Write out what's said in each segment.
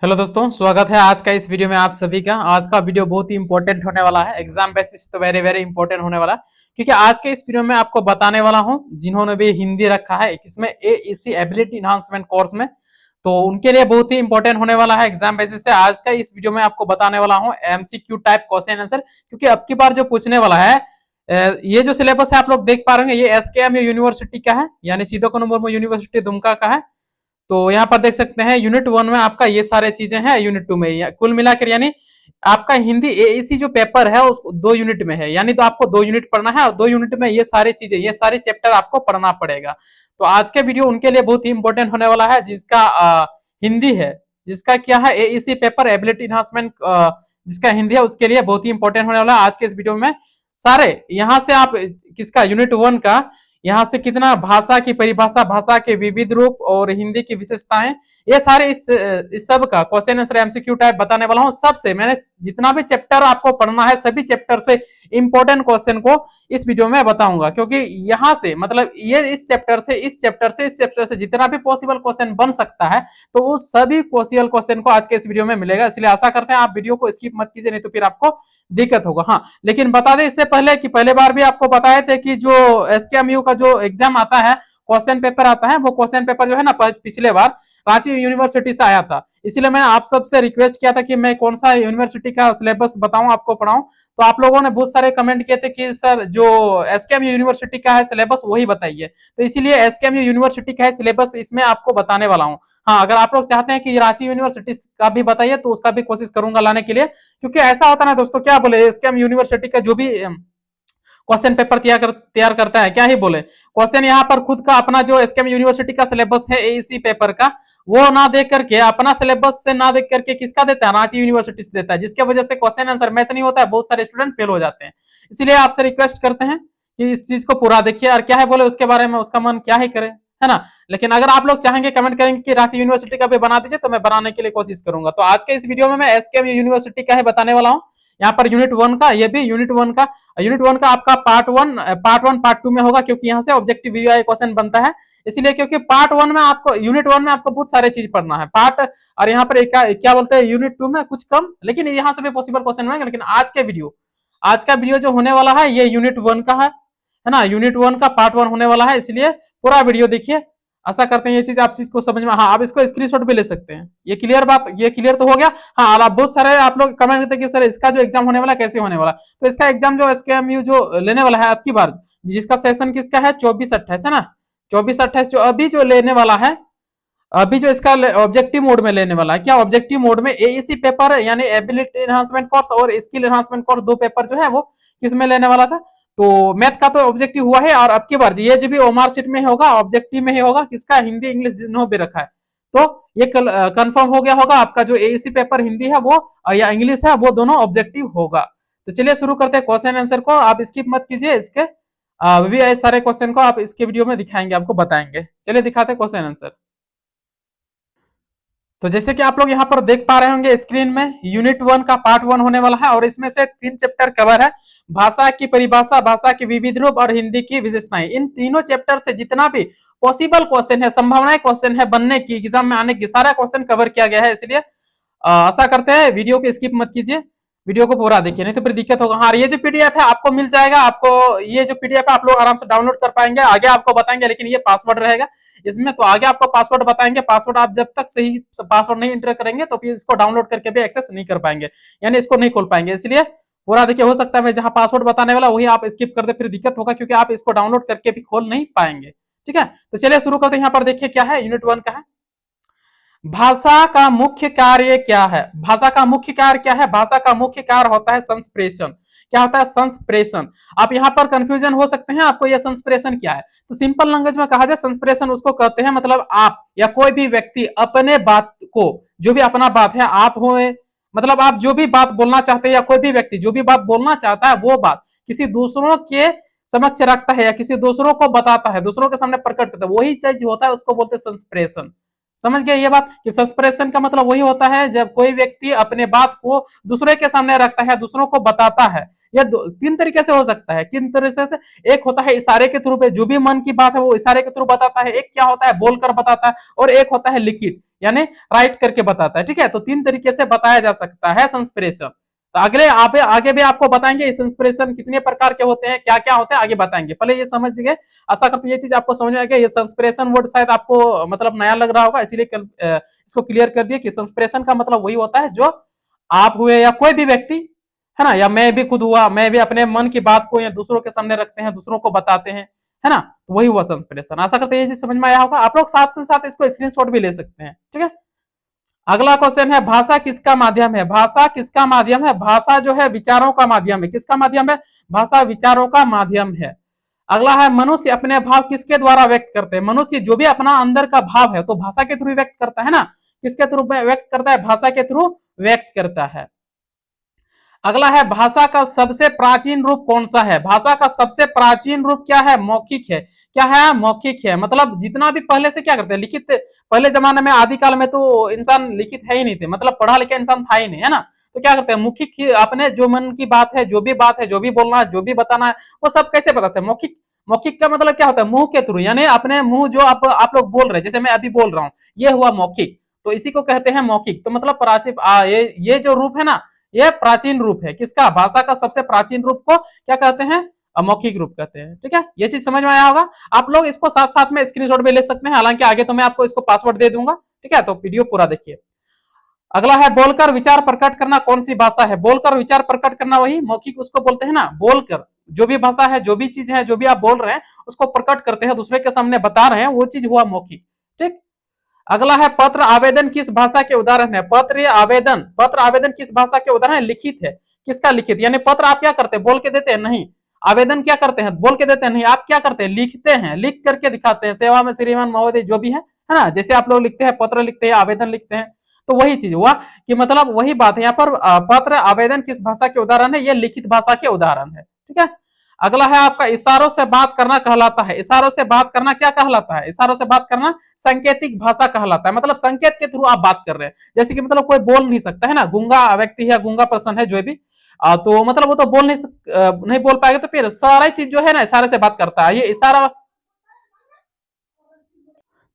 Hello दोस्तों, स्वागत है आज का इस वीडियो में आप सभी का। आज का वीडियो बहुत ही इंपॉर्टेंट होने वाला है, एग्जाम बेसिस तो वेरी वेरी इंपॉर्टेंट होने वाला है, क्योंकि आज के इस वीडियो में आपको बताने वाला हूं जिन्होंने भी हिंदी रखा है इसमें एईसी एबिलिटी इनहांसमेंट कोर्स में, तो उनके लिए बहुत ही इंपॉर्टेंट होने वाला है एग्जाम बेसिस से। आज का इस वीडियो में आपको बताने वाला हूँ एमसीक्यू टाइप क्वेश्चन आंसर, क्योंकि अब की बार जो पूछने वाला है ये जो सिलेबस है आप लोग देख पा रहे हैं, ये एसकेएम यूनिवर्सिटी का है, यानी सीधो मुर्मू यूनिवर्सिटी दुमका का है। तो यहाँ पर देख सकते हैं यूनिट 1 में आपका ये सारे चीजें हैं, यूनिट 2 में कुल मिलाकर यानी आपका हिंदी एईसी जो पेपर है उसको 2 यूनिट में है, यानी तो आपको 2 यूनिट पढ़ना है और 2 यूनिट में ये सारी चीजें, ये सारे चैप्टर आपको पढ़ना पड़ेगा। तो आज के वीडियो उनके लिए बहुत ही इंपॉर्टेंट होने वाला है जिसका हिंदी है, जिसका क्या है एईसी पेपर एबिलिटी इनहांसमेंट, जिसका हिंदी है उसके लिए बहुत ही इंपॉर्टेंट होने वाला है आज के इस वीडियो में। सारे यहाँ से आप किसका यूनिट 1 का यहाँ से कितना भाषा की परिभाषा, भाषा के विविध रूप और हिंदी की विशेषताएं, ये सारे इस सब का क्वेश्चन आंसर एमसीक्यू टाइप बताने वाला हूँ। सबसे मैंने जितना भी चैप्टर आपको पढ़ना है सभी चैप्टर से इंपॉर्टेंट क्वेश्चन को इस वीडियो में बताऊंगा, क्योंकि यहाँ से मतलब ये इस चैप्टर से इस चैप्टर से इस चैप्टर से जितना भी पॉसिबल क्वेश्चन बन सकता है तो वो सभी पॉसिबल क्वेश्चन को आज के इस वीडियो में मिलेगा। इसलिए आशा करते हैं आप वीडियो को स्किप मत कीजिए, नहीं तो फिर आपको दिक्कत होगा। हाँ, लेकिन बता दें इससे पहले कि पहले बार भी आपको बताए थे कि जो एसकेएमयू का जो एग्जाम आता है, क्वेश्चन पेपर आता है, वो क्वेश्चन पेपर जो है ना पिछले बार रांची यूनिवर्सिटी से आया था। इसलिए मैंने आप सबसे रिक्वेस्ट किया था कि मैं कौन सा यूनिवर्सिटी का सिलेबस बताऊं, आपको पढ़ाऊं। तो आप लोगों ने बहुत सारे कमेंट किए थे कि सर जो एसकेएमयू यूनिवर्सिटी का है सिलेबस वही बताइए, तो इसीलिए एसकेएमयू यूनिवर्सिटी का है सिलेबस इसमें आपको बताने वाला हूं। हाँ, अगर आप लोग चाहते हैं कि रांची यूनिवर्सिटी का भी बताइए तो उसका भी कोशिश करूंगा लाने के लिए, क्योंकि ऐसा होता है ना दोस्तों, क्या बोले एसकेएम यूनिवर्सिटी का जो भी क्वेश्चन पेपर तैयार करता है, क्या ही बोले, क्वेश्चन यहाँ पर खुद का अपना जो एसकेएम यूनिवर्सिटी का सिलेबस है एईसी पेपर का, वो ना देख करके अपना सिलेबस से ना देख करके किसका देता है, रांची यूनिवर्सिटी से देता है, जिसके वजह से क्वेश्चन आंसर मैच नहीं होता है, बहुत सारे स्टूडेंट फेल हो जाते हैं। इसलिए आपसे रिक्वेस्ट करते हैं कि इस चीज को पूरा देखिए, और क्या है बोले उसके बारे में उसका मन क्या ही करे, है ना। लेकिन अगर आप लोग चाहेंगे कमेंट करेंगे कि रांची यूनिवर्सिटी का भी बना दीजिए तो मैं बनाने के लिए कोशिश करूंगा। तो आज के इस वीडियो में मैं एसकेएम यूनिवर्सिटी का ही बताने वाला हूँ। यहाँ पर यूनिट 1 का, ये भी यूनिट 1 का आपका पार्ट 1 पार्ट 2 में होगा, क्योंकि यहाँ से ऑब्जेक्टिव वीआई क्वेश्चन बनता है। इसलिए क्योंकि पार्ट 1 में आपको यूनिट 1 में आपको बहुत सारे चीज पढ़ना है पार्ट, और यहाँ पर क्या बोलते हैं यूनिट 2 में कुछ कम, लेकिन यहाँ से भी पॉसिबल क्वेश्चन बनेंगे। लेकिन आज का वीडियो जो होने वाला है ये यूनिट 1 का है ना, यूनिट 1 का पार्ट 1 होने वाला है, इसलिए पूरा वीडियो देखिए। आशा करते हैं ये चीज आप चीज को समझ में, हाँ आप इसको स्क्रीनशॉट भी ले सकते हैं। ये क्लियर बात, ये क्लियर तो हो गया। हाँ, और आप बहुत सारे आप लोग कमेंट करते हैं कि सर इसका जो एग्जाम होने वाला कैसे होने वाला, तो इसका एग्जाम जो एसकेएमयू जो लेने वाला है अब की बार, जिसका सेशन किसका है 24-28 है ना, 24-28 जो अभी जो लेने वाला है, अभी जो इसका ऑब्जेक्टिव मोड में लेने वाला है, क्या ऑब्जेक्टिव मोड में एईसी पेपर यानी एबिलिटी एनहांसमेंट कोर्स और स्किल एनहांसमेंट कोर्स, दो पेपर जो है वो किस में लेने वाला था। तो मैथ का तो ऑब्जेक्टिव हुआ है, और अब की बार ये जो भी ओमार सीट में होगा ऑब्जेक्टिव में ही होगा, किसका हिंदी इंग्लिश जिन्होंने भी रखा है। तो ये कंफर्म हो गया होगा आपका जो एईसी पेपर हिंदी है वो या इंग्लिश है वो दोनों ऑब्जेक्टिव होगा। तो चलिए शुरू करते हैं क्वेश्चन आंसर को, आप स्किप मत कीजिए, इसके भी सारे क्वेश्चन को आप इसके वीडियो में दिखाएंगे, आपको बताएंगे। चलिए दिखाते हैं क्वेश्चन आंसर। तो जैसे कि आप लोग यहाँ पर देख पा रहे होंगे स्क्रीन में, यूनिट 1 का पार्ट 1 होने वाला है और इसमें से 3 चैप्टर कवर है, भाषा की परिभाषा, भाषा की विविध रूप और हिंदी की विशेषताएं। इन तीनों चैप्टर से जितना भी पॉसिबल क्वेश्चन है, संभावनाएं क्वेश्चन है बनने की, एग्जाम में आने की, सारा क्वेश्चन कवर किया गया है। इसलिए आशा करते हैं वीडियो को स्किप मत कीजिए, वीडियो को पूरा देखिए, नहीं तो फिर दिक्कत होगा। हाँ, ये जो पीडीएफ है आपको मिल जाएगा, आपको ये जो पीडीएफ है आप लोग आराम से डाउनलोड कर पाएंगे, आगे आपको बताएंगे, लेकिन ये पासवर्ड रहेगा इसमें, तो आगे आपको पासवर्ड बताएंगे। पासवर्ड आप जब तक सही पासवर्ड नहीं एंटर करेंगे तो फिर इसको डाउनलोड करके भी एक्सेस नहीं कर पाएंगे, यानी इसको नहीं खोल पाएंगे। इसलिए पूरा देखिए, हो सकता है मैं जहां पासवर्ड बताने वाला वही आप स्किप कर दे, फिर दिक्कत होगा, क्योंकि आप इसको डाउनलोड करके भी खोल नहीं पाएंगे। ठीक है, तो चलिए शुरू करते हैं। यहाँ पर देखिए क्या है, यूनिट 1 का है, भाषा का मुख्य कार्य क्या है। भाषा का मुख्य कार्य क्या है, भाषा का मुख्य कार्य होता है संप्रेषण। क्या होता है, संप्रेषण। आप यहाँ पर कंफ्यूजन हो सकते हैं आपको, यह संप्रेषण क्या है, तो सिंपल लैंग्वेज में कहा जाए संप्रेषण उसको कहते हैं, मतलब आप या कोई भी व्यक्ति अपने बात को, जो भी अपना बात है, आप हो मतलब आप जो भी बात बोलना चाहते हैं, या कोई भी व्यक्ति जो भी बात बोलना चाहता है वो बात किसी दूसरों के समक्ष रखता है या किसी दूसरों को बताता है, दूसरों के सामने प्रकट करता है, वही चीज होता है, उसको बोलते हैं संप्रेषण। समझ गए ये बात कि सस्पेंशन का मतलब वही होता है जब कोई व्यक्ति अपने बात को दूसरे के सामने रखता है, दूसरों को बताता है। यह 3 तरीके से हो सकता है, किन तरीके से, एक होता है इशारे के थ्रू पे, जो भी मन की बात है वो इशारे के थ्रू बताता है, एक क्या होता है बोलकर बताता है, और एक होता है लिखित, यानी राइट करके बताता है। ठीक है, तो 3 तरीके से बताया जा सकता है संस्प्रेशन। तो अगले आगे भी आपको बताएंगे संस्प्रेशन कितने प्रकार के होते हैं, क्या क्या होते हैं, आगे बताएंगे। पहले ये समझ गए, आशा करते हैं ये चीज आपको समझ में आ गया। ये संस्प्रेशन वर्ड शायद आपको मतलब नया लग रहा होगा, इसीलिए इसको क्लियर कर दिया कि संस्प्रेशन का मतलब वही होता है जो आप हुए या कोई भी व्यक्ति, है ना, या मैं भी खुद हुआ, मैं भी अपने मन की बात को या दूसरों के सामने रखते हैं, दूसरों को बताते हैं, है ना, तो वही हुआ संस्प्रेशन। आशा करते हैं ये चीज समझ में आया होगा। आप लोग साथ में साथ इसको स्क्रीनशॉट भी ले सकते हैं। ठीक है, अगला क्वेश्चन है भाषा किसका माध्यम है। भाषा किसका माध्यम है। भाषा जो है विचारों का माध्यम है। किसका माध्यम है। भाषा विचारों का माध्यम है। अगला है मनुष्य अपने भाव किसके द्वारा व्यक्त करते हैं। मनुष्य जो भी अपना अंदर का भाव है तो भाषा के थ्रू व्यक्त करता है ना, किसके थ्रू व्यक्त करता है, भाषा के थ्रू व्यक्त करता है। अगला है भाषा का सबसे प्राचीन रूप कौन सा है। भाषा का सबसे प्राचीन रूप क्या है, मौखिक है। क्या है, मौखिक है। मतलब जितना भी पहले से क्या करते हैं, लिखित, पहले जमाने में आदिकाल में तो इंसान लिखित है ही नहीं थे, मतलब पढ़ा लिखा इंसान था ही नहीं, है ना, तो क्या करते हैं मौखिक, अपने जो मन की बात है, जो भी बात है, जो भी बोलना है, जो भी बताना है, वो सब कैसे बताते हैं, मौखिक। मौखिक का मतलब क्या होता है, मुंह के थ्रू, यानी अपने मुंह जो आप लोग बोल रहे हैं, जैसे मैं अभी बोल रहा हूँ, ये हुआ मौखिक, तो इसी को कहते हैं मौखिक। तो मतलब प्राचीन ये जो रूप है ना, यह प्राचीन रूप है किसका, भाषा का सबसे प्राचीन रूप को क्या कहते हैं, अमौखिक रूप कहते हैं। ठीक है, ये चीज समझ में आया होगा। आप लोग इसको साथ साथ में स्क्रीनशॉट भी ले सकते हैं, हालांकि आगे तो मैं आपको इसको पासवर्ड दे दूंगा। ठीक है, तो वीडियो पूरा देखिए। अगला है बोलकर विचार प्रकट करना कौन सी भाषा है। बोलकर विचार प्रकट करना वही मौखिक उसको बोलते हैं ना। बोलकर जो भी भाषा है, जो भी चीज है, जो भी आप बोल रहे हैं उसको प्रकट करते हैं, दूसरे के सामने बता रहे हैं, वो चीज हुआ मौखिक। ठीक, अगला है पत्र आवेदन किस भाषा के उदाहरण है। पत्र आवेदन किस भाषा के उदाहरण है, लिखित है। किसका, लिखित। यानी पत्र आप क्या करते हैं, बोल के देते हैं, नहीं। आवेदन क्या करते हैं, बोल के देते हैं, नहीं। आप क्या करते हैं, लिखते हैं, लिख करके दिखाते हैं। सेवा में श्रीमान महोदय जो भी है ना, जैसे आप लोग लिखते हैं, पत्र लिखते हैं, आवेदन लिखते हैं, तो वही चीज हुआ कि मतलब वही बात है यहाँ पर। पत्र आवेदन किस भाषा के उदाहरण है, ये लिखित भाषा के उदाहरण है। ठीक है, अगला है आपका इशारों से बात करना कहलाता है। इशारों से बात करना क्या कहलाता है, इशारों से बात करना सांकेतिक भाषा कहलाता है। मतलब संकेत के थ्रू आप बात कर रहे हैं, जैसे कि मतलब कोई बोल नहीं सकता है ना, गूंगा व्यक्ति है, गूंगा पर्सन है जो भी, तो मतलब वो तो बोल नहीं बोल पाएगा, तो फिर सारा चीज जो है ना इशारे से बात करता है, ये इशारा।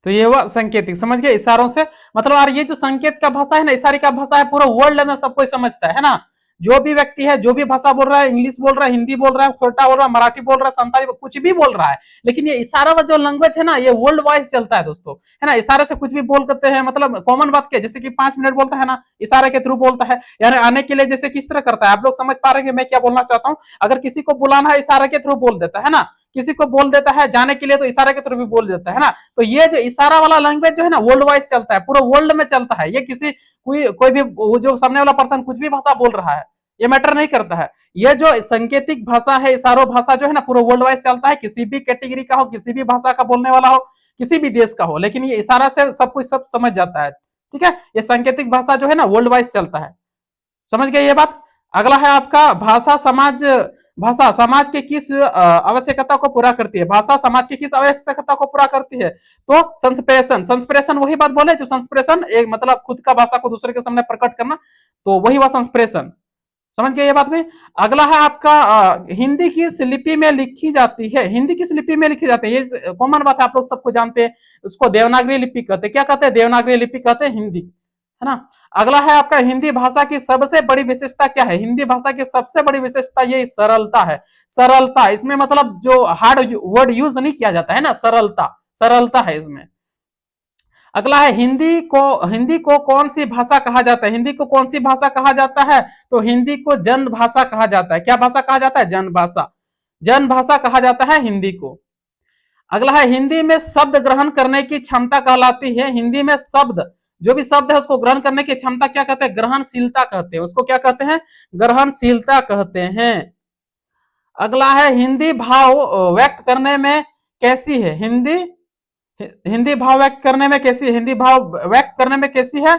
तो ये हुआ संकेतिक, समझ गए, इशारों से मतलब। यार ये जो संकेत का भाषा है ना, इशारे का भाषा है, पूरा वर्ल्ड में सब कोई समझता है ना। जो भी व्यक्ति है, जो भी भाषा बोल रहा है, इंग्लिश बोल रहा है, हिंदी बोल रहा है, खोटा बोल रहा है, मराठी बोल रहा है, संताली, कुछ भी बोल रहा है, लेकिन ये इशारा वाला जो लैंग्वेज है ना, ये वर्ल्ड वाइज चलता है दोस्तों, है ना। इशारे से कुछ भी बोल करते हैं, मतलब कॉमन बात क्या, जैसे कि 5 मिनट बोलता है ना, इशारे के थ्रू बोलता है, यानी आने के लिए जैसे किस तरह करता है, आप लोग समझ पा रहे हैं मैं क्या बोलना चाहता हूँ। अगर किसी को बुलाना है, इशारे के थ्रू बोल देता है ना, किसी को बोल देता है जाने के लिए, तो इशारे के थ्रू भी बोल देता है ना। तो ये जो इशारा वाला लैंग्वेज जो है ना, वर्ल्ड वाइज चलता है, पूरा वर्ल्ड में चलता है। ये किसी कोई भी जो सामने वाला पर्सन कुछ भी भाषा बोल रहा है, ये मैटर नहीं करता है। ये जो सांकेतिक भाषा है, इशारों भाषा जो है ना, पूरा वर्ल्ड वाइज चलता है, किसी भी कैटेगरी का हो, किसी भी भाषा का बोलने वाला हो, किसी भी देश का हो, लेकिन ये इशारा से सब कुछ सब समझ जाता है। ठीक है, ये सांकेतिक भाषा जो है ना वर्ल्ड वाइज चलता है, समझ गए ये बात। अगला है आपका भाषा समाज के किस आवश्यकता को पूरा करती है। भाषा समाज की किस आवश्यकता को पूरा करती है, तो संस्प्रेशन वही बात बोले जो संस्प्रेशन एक मतलब खुद का भाषा को दूसरे के सामने प्रकट करना, तो वही हुआ संस्प्रेशन, समझ गए ये बात में। अगला है आपका हिंदी किस लिपि में लिखी जाती है। हिंदी किस लिपि में लिखी जाती है, ये कॉमन बात है, आप लोग सबको जानते हैं, उसको देवनागरी लिपि कहते हैं। क्या कहते हैं, देवनागरी लिपि कहते हैं हिंदी, है ना। अगला है आपका हिंदी भाषा की सबसे बड़ी विशेषता क्या है। हिंदी भाषा की सबसे बड़ी विशेषता ये सरलता है। सरलता, इसमें मतलब जो हार्ड वर्ड यूज नहीं किया जाता है ना, सरलता, सरलता है इसमें। अगला है हिंदी को कौन सी भाषा कहा जाता है। हिंदी को कौन सी भाषा कहा जाता है, तो हिंदी को जन भाषा कहा जाता है। क्या भाषा कहा जाता है, जन भाषा, जन भाषा कहा जाता है हिंदी को। अगला है हिंदी में शब्द ग्रहण करने की क्षमता कहलाती है। हिंदी में शब्द, जो भी शब्द है उसको ग्रहण करने की क्षमता क्या कहते हैं, ग्रहणशीलता कहते हैं, उसको क्या कहते हैं, ग्रहणशीलता कहते हैं। अगला है हिंदी भाव व्यक्त करने में कैसी है। हिंदी भाव व्यक्त करने में कैसी है, हिंदी भाव व्यक्त करने में कैसी है,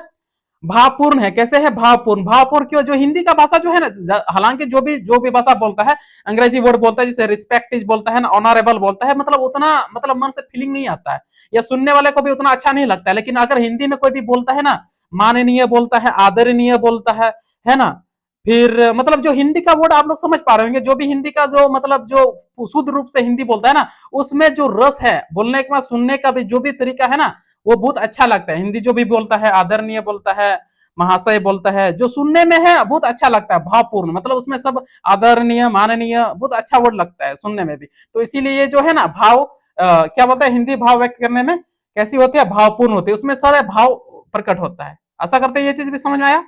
भावपूर्ण है। कैसे है, भावपूर्ण। भावपूर्ण क्यों, जो हिंदी का भाषा जो है ना, हालांकि जो भी भाषा बोलता है, अंग्रेजी वर्ड बोलता है, जैसे रिस्पेक्ट इज बोलता है ना, ऑनरेबल बोलता है, मतलब उतना मतलब मन से फीलिंग नहीं आता है, या सुनने वाले को भी उतना अच्छा नहीं लगता है। लेकिन अगर हिंदी में कोई भी बोलता है ना, माननीय बोलता है, आदरणीय बोलता है ना, फिर मतलब जो हिंदी का वर्ड आप लोग समझ पा रहे होंगे, जो भी हिंदी का जो मतलब जो शुद्ध रूप से हिंदी बोलता है ना, उसमें जो रस है बोलने के बाद, सुनने का भी जो भी तरीका है ना, वो बहुत अच्छा लगता है। हिंदी जो भी बोलता है आदरणीय बोलता है, महाशय बोलता है, जो सुनने में है बहुत अच्छा लगता है, भावपूर्ण, मतलब उसमें सब आदरणीय माननीय बहुत अच्छा वर्ड लगता है सुनने में भी। तो इसीलिए ये जो है ना भाव क्या बोलते हैं, हिंदी भाव व्यक्त करने में कैसी होती है, भावपूर्ण होती है, उसमें सारे भाव प्रकट होता है। आशा करते हैं ये चीज भी समझ में आया।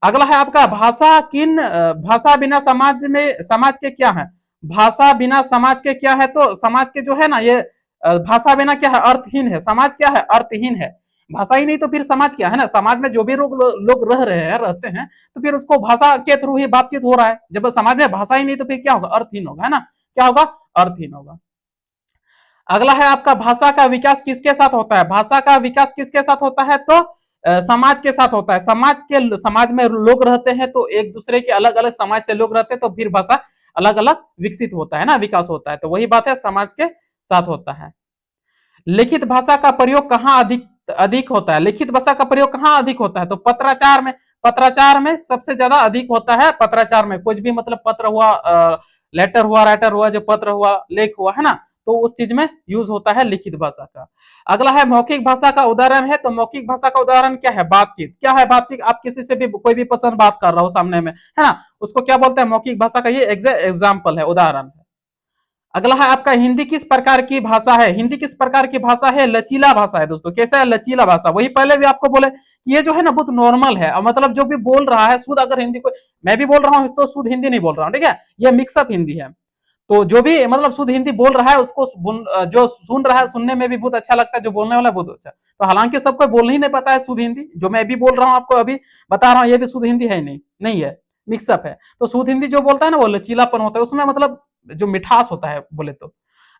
अगला है आपका भाषा किन भाषा बिना समाज में समाज के क्या है। भाषा बिना समाज के क्या है, तो समाज के जो है ना ये भाषा बिना क्या है, अर्थहीन है। समाज क्या है, अर्थहीन है। भाषा ही नहीं तो फिर समाज क्या है ना, समाज में जो भी लोग रह रहे हैं रहते हैं, तो फिर उसको भाषा के थ्रू ही बातचीत हो रहा है। जब समाज में भाषा ही नहीं तो फिर क्या होगा, अर्थहीन होगा, है ना, क्या होगा, अर्थहीन होगा। अगला है आपका भाषा का विकास किसके साथ होता है। भाषा का विकास किसके साथ होता है, तो समाज के साथ होता है। समाज में लोग रहते हैं तो एक दूसरे के अलग अलग समाज से लोग रहते हैं, तो फिर भाषा अलग अलग विकसित होता है ना, विकास होता है। तो वही बात है, समाज के साथ होता है। लिखित भाषा का प्रयोग कहाँ अधिक अधिक होता है। लिखित भाषा का प्रयोग कहाँ अधिक होता है, तो पत्राचार में। पत्राचार में सबसे ज्यादा अधिक होता है। पत्राचार में कुछ भी मतलब पत्र हुआ, लेटर हुआ, राइटर हुआ, जो पत्र हुआ, लेख हुआ, है ना, तो उस चीज में यूज होता है लिखित भाषा का। अगला है मौखिक भाषा का उदाहरण है, तो मौखिक भाषा का उदाहरण क्या है, बातचीत। क्या है बातचीत, आप किसी से भी कोई भी पर्सन बात कर रहा हो सामने में, है ना, उसको क्या बोलते हैं, मौखिक भाषा का ये एग्जाम्पल है, उदाहरण है। अगला है आपका हिंदी किस प्रकार की भाषा है। हिंदी किस प्रकार की भाषा है, लचीला भाषा है दोस्तों। कैसा है, लचीला भाषा। वही पहले भी आपको बोले कि ये जो है ना बहुत नॉर्मल है, मतलब जो भी बोल रहा है शुद्ध, अगर हिंदी को मैं भी बोल रहा हूँ तो शुद्ध हिंदी नहीं बोल रहा हूँ, ठीक है, ये मिक्सअप हिंदी है। तो जो भी मतलब शुद्ध हिंदी बोल रहा है उसको जो सुन रहा है सुनने में भी बहुत अच्छा लगता है, जो बोलने वाला बहुत अच्छा। तो हालांकि सबको बोल ही नहीं पता है शुद्ध हिंदी, जो मैं भी बोल रहा हूँ आपको अभी बता रहा हूँ, ये भी शुद्ध हिंदी है ही नहीं, नहीं है, मिक्सअप है। तो शुद्ध हिंदी जो बोलता है ना वो लचीलापन होता है, उसमें मतलब जो मिठास होता है बोले तो।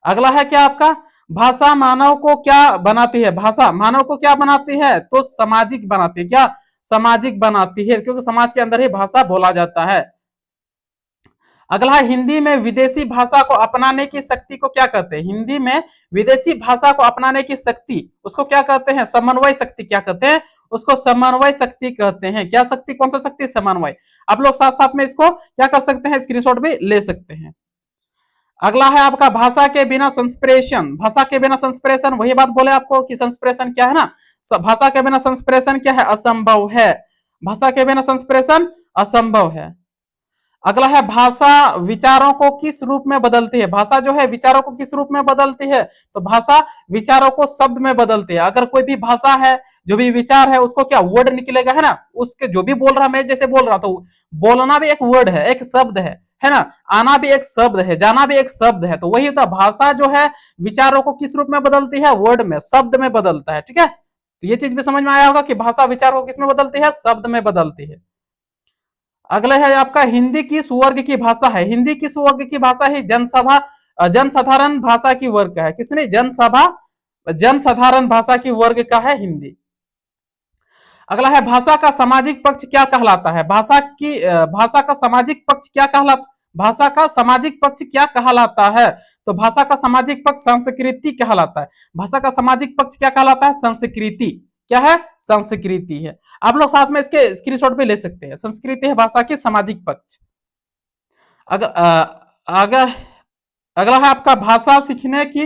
अगला है क्या आपका, भाषा मानव को क्या बनाती है। भाषा मानव को क्या बनाती है, तो सामाजिक बनाती है। क्या, सामाजिक बनाती है, क्योंकि समाज के अंदर ही भाषा बोला जाता है। अगला है हिंदी में विदेशी भाषा को अपनाने की शक्ति को क्या कहते हैं। हिंदी में विदेशी भाषा को अपनाने की शक्ति, उसको क्या कहते हैं, समन्वय शक्ति। क्या कहते हैं, उसको समन्वय शक्ति कहते हैं। क्या शक्ति, कौन सा शक्ति, समन्वय। आप लोग साथ साथ में इसको क्या कर सकते हैं, स्क्रीनशॉट भी ले सकते हैं। अगला है आपका भाषा के बिना संस्प्रेषण। भाषा के बिना संस्प्रेषण, वही बात बोले आपको कि संस्प्रेषण क्या है ना, भाषा के बिना संस्प्रेषण क्या है, असंभव है। भाषा के बिना संस्प्रेषण असंभव है। अगला है भाषा विचारों को किस रूप में बदलती है। भाषा जो है विचारों को किस रूप में बदलती है, तो भाषा विचारों को शब्द में बदलती है। अगर कोई भी भाषा है, जो भी विचार है, उसको क्या वर्ड निकलेगा, है ना, उसके जो भी बोल रहा, मैं जैसे बोल रहा तो बोलना भी एक वर्ड है, एक शब्द है ना, आना भी एक शब्द है, जाना भी एक शब्द है। तो वही होता है, भाषा जो है विचारों को किस रूप में बदलती है, वर्ड में, शब्द में बदलता है, ठीक है। तो ये चीज भी समझ में आया होगा कि भाषा विचार को किसमें बदलती है, शब्द में बदलती है। अगला है आपका हिंदी किस वर्ग की भाषा है। हिंदी किस वर्ग की भाषा है, जनसभा जनसाधारण भाषा की वर्ग का है। किसने, जनसभा जनसाधारण भाषा की वर्ग का है हिंदी। अगला है भाषा का सामाजिक पक्ष क्या कहलाता है। भाषा का सामाजिक पक्ष क्या कहलाता, भाषा का सामाजिक पक्ष क्या कहलाता है, तो भाषा का सामाजिक पक्ष संस्कृति कहलाता है। भाषा का सामाजिक पक्ष क्या कहलाता है, संस्कृति। क्या है, संस्कृति है। आप लोग साथ में इसके स्क्रीनशॉट भी ले सकते हैं। संस्कृति है भाषा की सामाजिक पक्ष। अगर अगला है आपका भाषा सीखने की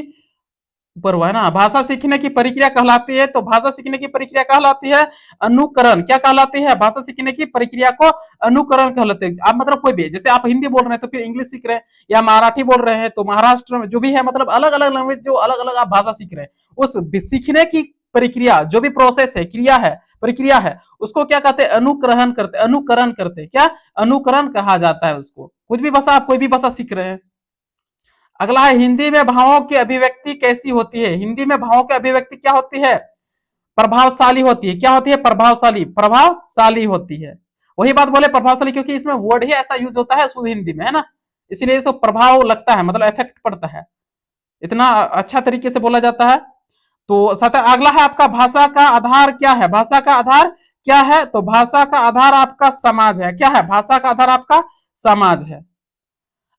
ऊपर हुआ है ना, भाषा सीखने की प्रक्रिया कहलाती है, तो भाषा सीखने की प्रक्रिया कहलाती है अनुकरण। क्या कहलाती है, भाषा सीखने की प्रक्रिया को अनुकरण कहलाते हैं। आप मतलब कोई भी, जैसे आप हिंदी बोल रहे हैं तो फिर इंग्लिश सीख रहे हैं, या मराठी बोल रहे हैं तो महाराष्ट्र में जो भी है, मतलब अलग अलग लैंग्वेज, जो अलग अलग आप भाषा सीख रहे हैं, उस सीखने की प्रक्रिया, जो भी प्रोसेस है, क्रिया है, प्रक्रिया है, उसको क्या कहते हैं, अनुकरण करते, अनुकरण करते। क्या, अनुकरण कहा जाता है उसको। कुछ भी भाषा, आप कोई भी भाषा सीख रहे हैं। अगला है हिंदी में भावों की अभिव्यक्ति कैसी होती है। हिंदी में भावों की अभिव्यक्ति क्या होती है, प्रभावशाली होती है। क्या होती है, प्रभावशाली, प्रभावशाली होती है। वही बात बोले प्रभावशाली, क्योंकि इसमें वर्ड ही ऐसा यूज होता है शुद्ध हिंदी में, है ना, इसलिए इसको प्रभाव लगता है, मतलब इफेक्ट पड़ता है, इतना अच्छा तरीके से बोला जाता है। तो अगला है आपका भाषा का आधार क्या है। भाषा का आधार क्या है, तो भाषा का आधार आपका समाज है। क्या है, भाषा का आधार आपका समाज है।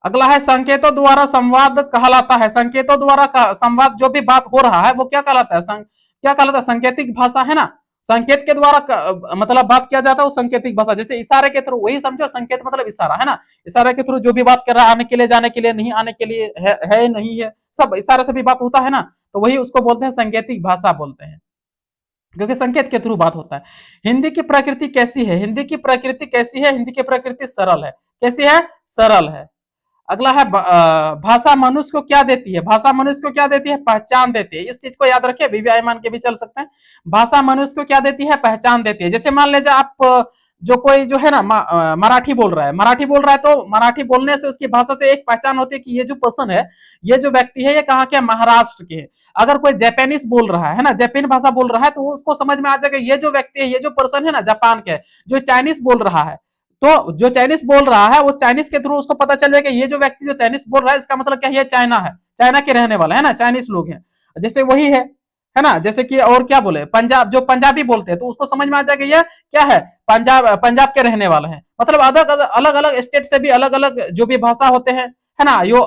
अगला है संकेतों द्वारा संवाद कहलाता है। संकेतों द्वारा संवाद, जो भी बात हो रहा है वो क्या कहलाता है, क्या कहलाता है, संकेतिक भाषा, है ना। संकेत के द्वारा मतलब बात किया जाता है वो संकेतिक भाषा। जैसे इशारे के थ्रू, वही समझो, संकेत मतलब इशारा, है ना, इशारे के थ्रू जो भी बात कर रहा है, आने के लिए, जाने के लिए, नहीं आने के लिए, है नहीं है, सब इशारे से भी बात होता है ना, तो वही उसको बोलते हैं संकेतिक भाषा बोलते हैं। क्योंकि संकेत के थ्रू बात होता है। हिंदी की प्रकृति कैसी है? हिंदी की प्रकृति कैसी है? हिंदी की प्रकृति सरल है। कैसी है? सरल है। अगला है भाषा मनुष्य को क्या देती है? भाषा मनुष्य को क्या देती है? पहचान देती है। इस चीज को याद रखिए, बीवी मान के भी चल सकते हैं। भाषा मनुष्य को क्या देती है? पहचान देती है। जैसे मान लीजिए आप जो कोई जो है ना मराठी बोल रहा है, मराठी बोल रहा है, तो मराठी बोलने से उसकी भाषा से एक पहचान होती है कि ये जो पर्सन है, ये जो व्यक्ति है, ये कहाँ के? महाराष्ट्र के है। अगर कोई जापानीज बोल रहा है ना, जापानी भाषा बोल रहा है, तो उसको समझ में आ जाएगा ये जो व्यक्ति है, ये जो पर्सन है ना जापान के, जो चाइनीज बोल रहा है, तो जो चाइनीज बोल रहा है उस चाइनीज के थ्रू उसको पता चल जाएगा ये जो व्यक्ति जो चाइनीज बोल रहा है, इसका मतलब क्या है? ये चाइना है, चाइना के रहने वाला है ना, चाइनीज लोग हैं। जैसे वही है ना। जैसे कि और क्या बोले, पंजाब, जो पंजाबी बोलते हैं, तो उसको समझ में आ जाएगा ये क्या है? पंजाब, पंजाब के रहने वाले हैं। मतलब अलग अलग स्टेट से भी अलग अलग जो भी भाषा होते हैं, है ना, यो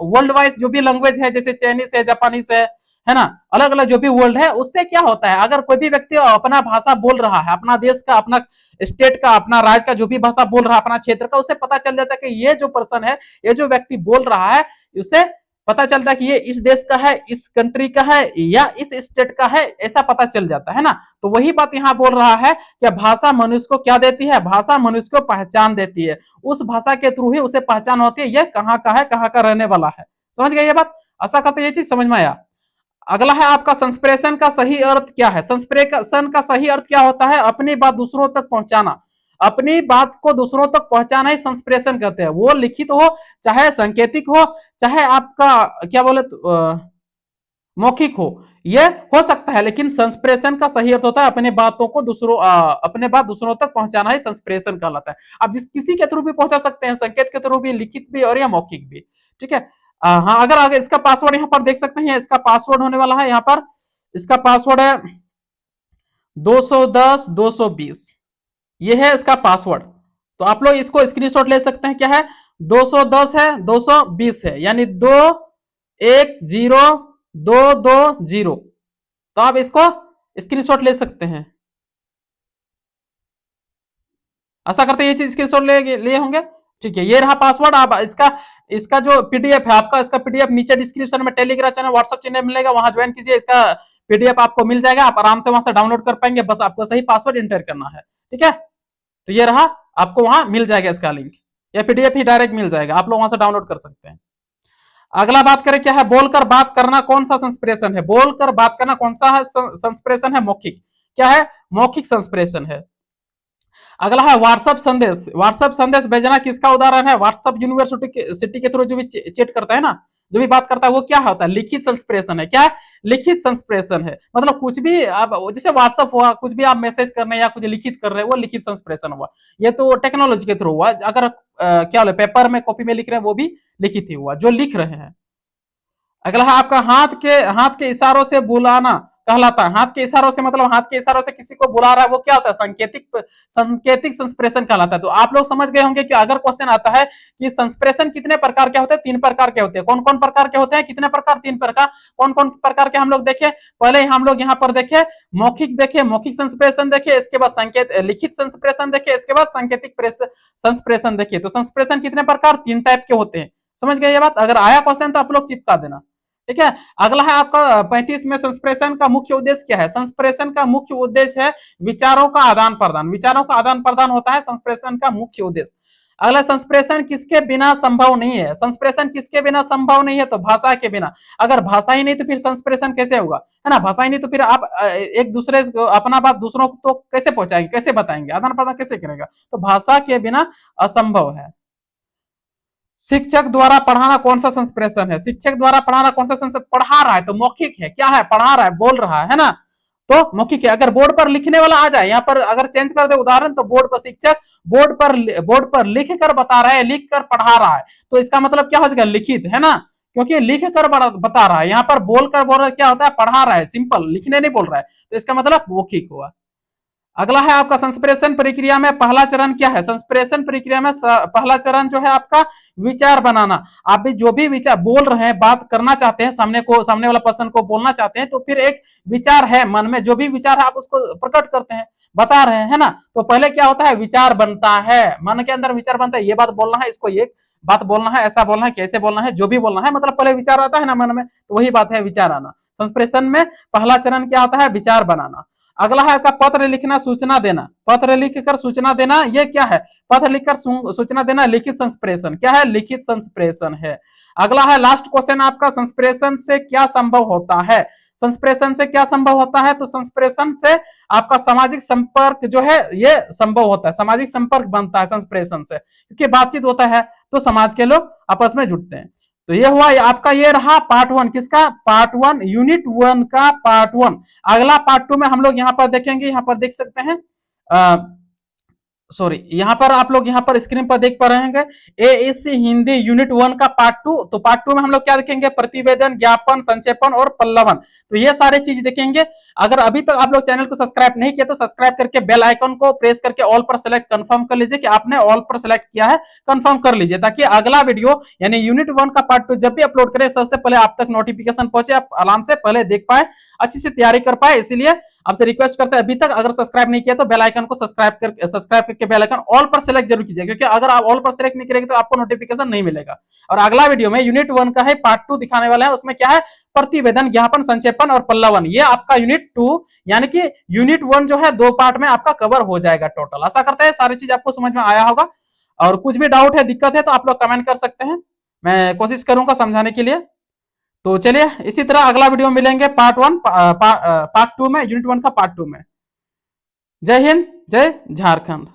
वर्ल्ड वाइज जो भी लैंग्वेज है, जैसे चाइनीज है, जापानीज है ना, अलग अलग जो भी वर्ल्ड है, उससे क्या होता है, अगर कोई भी व्यक्ति अपना भाषा बोल रहा है, अपना देश का, अपना स्टेट का, अपना राज्य का जो भी भाषा बोल रहा है, अपना क्षेत्र का, उससे पता चल जाता है कि ये जो पर्सन है, ये जो व्यक्ति बोल रहा है, उससे पता चलता है कि ये इस देश का है, इस कंट्री का है, या इस स्टेट का है, ऐसा पता चल जाता है ना। तो वही बात यहाँ बोल रहा है कि भाषा मनुष्य को क्या देती है? भाषा मनुष्य को पहचान देती है। उस भाषा के थ्रू ही उसे पहचान होती है ये कहाँ का है, कहाँ का रहने वाला है। समझ गए ये बात? आशा करते ये चीज समझ में आया। अगला है आपका संस्प्रेशन का सही अर्थ क्या है? संस्प्रेशन का सही अर्थ क्या होता है? अपनी बात दूसरों तक पहुंचाना। अपनी बात को दूसरों तक पहुंचाना ही संस्प्रेशन कहते हैं। वो लिखित हो, चाहे सांकेतिक हो, चाहे आपका क्या बोले मौखिक हो, ये हो सकता है, लेकिन संस्प्रेशन का सही अर्थ होता है अपने बातों को अपने बात दूसरों तक पहुंचाना ही संस्प्रेशन कहलाता है। आप जिस किसी के थ्रू भी पहुंचा सकते हैं, संकेत के थ्रू भी, लिखित भी और या मौखिक भी। ठीक है। हाँ, अगर आगे इसका पासवर्ड यहाँ पर देख सकते हैं, इसका पासवर्ड होने वाला है यहाँ पर, इसका पासवर्ड है 210 220, ये है इसका पासवर्ड। तो आप लोग इसको स्क्रीनशॉट ले सकते हैं। क्या है? 210 है, 220 है, यानी 210220। तो आप इसको स्क्रीनशॉट ले सकते हैं। आशा करते हैं ये चीज स्क्रीनशॉट लिए होंगे। ठीक है, ये रहा पासवर्ड। आप इसका इसका जो पीडीएफ है आपका, इसका पीडीएफ नीचे डिस्क्रिप्शन में टेलीग्राम चैनल, व्हाट्सएप चैनल मिलेगा, वहां ज्वाइन कीजिए। इसका पीडीएफ आपको मिल जाएगा, आप आराम से वहां से डाउनलोड कर पाएंगे। बस आपको सही पासवर्ड एंटर करना है। ठीक है, तो ये रहा, आपको वहां मिल जाएगा इसका लिंक, या पीडीएफ ही डायरेक्ट मिल जाएगा, आप लोग वहां से डाउनलोड कर सकते हैं। अगला बात करें, क्या है? बोलकर बात करना कौन सा संस्प्रेशन है? बोलकर बात करना कौन सा है संस्प्रेशन है? मौखिक। क्या है? मौखिक संस्प्रेशन है। अगला है व्हाट्सएप संदेश। व्हाट्सएप संदेश भेजना किसका उदाहरण है? व्हाट्सएप यूनिवर्सिटी के थ्रू जो भी चैट करता है ना, जो भी बात करता है, वो क्या होता है? लिखित संस्प्रेशन है। क्या है? लिखित संस्प्रेशन है। मतलब कुछ भी आप, जैसे व्हाट्सएप हुआ, कुछ भी आप मैसेज करने या कुछ लिखित कर रहे हैं, वो लिखित संस्प्रेशन हुआ। ये तो टेक्नोलॉजी के थ्रू हुआ। अगर क्या बोले, पेपर में, कॉपी में लिख रहे हैं, वो भी लिखित ही हुआ, जो लिख रहे हैं। अगला है आपका हाथ के इशारों से बुलाना कहलाता है। हाथ के इशारों से मतलब हाथ के इशारों से किसी को बुला रहा है, वो क्या होता है? संकेतिक संस्प्रेशन कहलाता है। तो आप लोग समझ गए होंगे कि अगर क्वेश्चन आता है कि संस्प्रेशन कितने प्रकार के होते हैं? 3 प्रकार के होते हैं। कौन कौन प्रकार के होते हैं? कितने प्रकार? 3 प्रकार। कौन कौन प्रकार के हम लोग देखे? पहले हम लोग यहाँ पर देखे मौखिक, देखे मौखिक संस्प्रेशन, देखे इसके बाद संकेत लिखित संस्प्रेशन देखे, इसके बाद सांकेतिक संस्प्रेशन देखे। तो संस्प्रेशन कितने प्रकार? 3 टाइप के होते हैं। समझ गए ये बात? अगर आया क्वेश्चन तो आप लोग चिपका देना। ठीक है। अगला है आपका 35 में, संस्प्रेशन का मुख्य उद्देश्य क्या है? संस्प्रेशन का मुख्य उद्देश्य है विचारों का आदान प्रदान। विचारों का आदान प्रदान होता है संस्प्रेशन का मुख्य उद्देश्य। अगला, संस्प्रेशन किसके बिना संभव नहीं है? संस्प्रेशन किसके बिना संभव नहीं है? तो भाषा के बिना। अगर भाषा ही नहीं तो फिर संस्प्रेशन कैसे होगा? है ना, भाषा ही नहीं तो फिर आप एक दूसरे को अपना बात दूसरों को तो कैसे पहुंचाएंगे, कैसे बताएंगे, आदान प्रदान कैसे करेगा? तो भाषा के बिना असंभव है। शिक्षक द्वारा पढ़ाना कौन सा संस्प्रेशन है? शिक्षक द्वारा पढ़ाना कौन सा संस्प्रेशन? पढ़ा रहा है तो मौखिक है। क्या है? पढ़ा रहा है, बोल रहा है ना, तो मौखिक है। अगर बोर्ड पर लिखने वाला आ जाए, यहाँ पर अगर चेंज कर दे उदाहरण, तो बोर्ड पर शिक्षक बोर्ड पर लिख कर बता रहा है, लिख कर पढ़ा रहा है, तो इसका मतलब क्या हो जाएगा? लिखित, है ना, क्योंकि लिख कर बता रहा है। यहाँ पर बोल कर बोल रहा है, क्या होता है? पढ़ा रहा है, सिंपल, लिखने नहीं बोल रहा है, तो इसका मतलब मौखिक हुआ। अगला है आपका संस्प्रेशन प्रक्रिया में पहला चरण क्या है? संस्प्रेशन प्रक्रिया में पहला चरण जो है आपका विचार बनाना। आप भी जो भी विचार बोल रहे हैं, बात करना चाहते हैं, सामने वाला पर्सन को बोलना चाहते हैं, तो फिर एक विचार है मन में, जो भी विचार है आप उसको प्रकट करते हैं, बता रहे हैं, है ना। तो पहले क्या होता है? विचार बनता है, मन के अंदर विचार बनता है, ये बात बोलना है, इसको ये बात बोलना है, ऐसा बोलना है, कैसे बोलना है, जो भी बोलना है, मतलब पहले विचार आता है ना मन में, तो वही बात है विचार आना। संस्प्रेशन में पहला चरण क्या होता है? विचार बनाना। अगला है आपका पत्र लिखना, सूचना देना। पत्र लिखकर सूचना देना, ये क्या है? पत्र लिखकर सूचना देना लिखित संप्रेषण। क्या है? लिखित संप्रेषण है। अगला है लास्ट क्वेश्चन आपका, संप्रेषण से क्या संभव होता है? संप्रेषण से क्या संभव होता है? तो संप्रेषण से आपका सामाजिक संपर्क जो है ये संभव होता है, सामाजिक संपर्क बनता है संप्रेषण से, क्योंकि बातचीत होता है तो समाज के लोग आपस में जुड़ते हैं। तो ये हुआ आपका, ये रहा पार्ट 1 किसका? पार्ट 1 यूनिट 1 का पार्ट 1। अगला पार्ट 2 में हम लोग यहां पर देखेंगे, यहां पर देख सकते हैं सॉरी, यहां पर आप लोग यहां पर स्क्रीन पर देख पा रहे हैं एएससी हिंदी यूनिट 1 का पार्ट 2। तो पार्ट 2 में हम लोग क्या देखेंगे? प्रतिवेदन, ज्ञापन, संक्षेपण और पल्लवन। तो ये सारे चीज देखेंगे। अगर अभी तक आप लोग चैनल को सब्सक्राइब नहीं किया तो सब्सक्राइब करके बेल आइकन को प्रेस करके ऑल पर सेलेक्ट कंफर्म कर लीजिए कि आपने ऑल पर सेलेक्ट किया है, कंफर्म कर लीजिए, ताकि अगला वीडियो यानी यूनिट 1 का पार्ट 2 जब भी अपलोड करें सबसे पहले आप तक नोटिफिकेशन पहुंचे, आप आराम से पहले देख पाए, अच्छी से तैयारी कर पाए। इसीलिए आपसे रिक्वेस्ट करते हैं, अभी तक अगर सब्सक्राइब नहीं किया तो बेल आइकन को सब्सक्राइब करके बेल आइकन ऑल पर सेलेक्ट जरूर कीजिए, क्योंकि अगर आप ऑल पर सेलेक्ट नहीं करेंगे तो आपको नोटिफिकेशन नहीं मिलेगा। और अगला वीडियो में यूनिट 1 का है पार्ट 2 दिखाने वाला है, उसमें क्या है? प्रतिवेदन, ज्ञापन, संक्षेपण और पल्लवन। ये आपका यूनिट 2 यानी कि यूनिट 1 जो है 2 पार्ट में आपका कवर हो जाएगा टोटल। आशा करते हैं सारी चीज आपको समझ में आया होगा, और कुछ भी डाउट है, दिक्कत है तो आप लोग कमेंट कर सकते हैं, मैं कोशिश करूंगा समझाने के लिए। तो चलिए इसी तरह अगला वीडियो मिलेंगे पार्ट 2 में, यूनिट 1 का पार्ट 2 में। जय हिंद, जय झारखंड।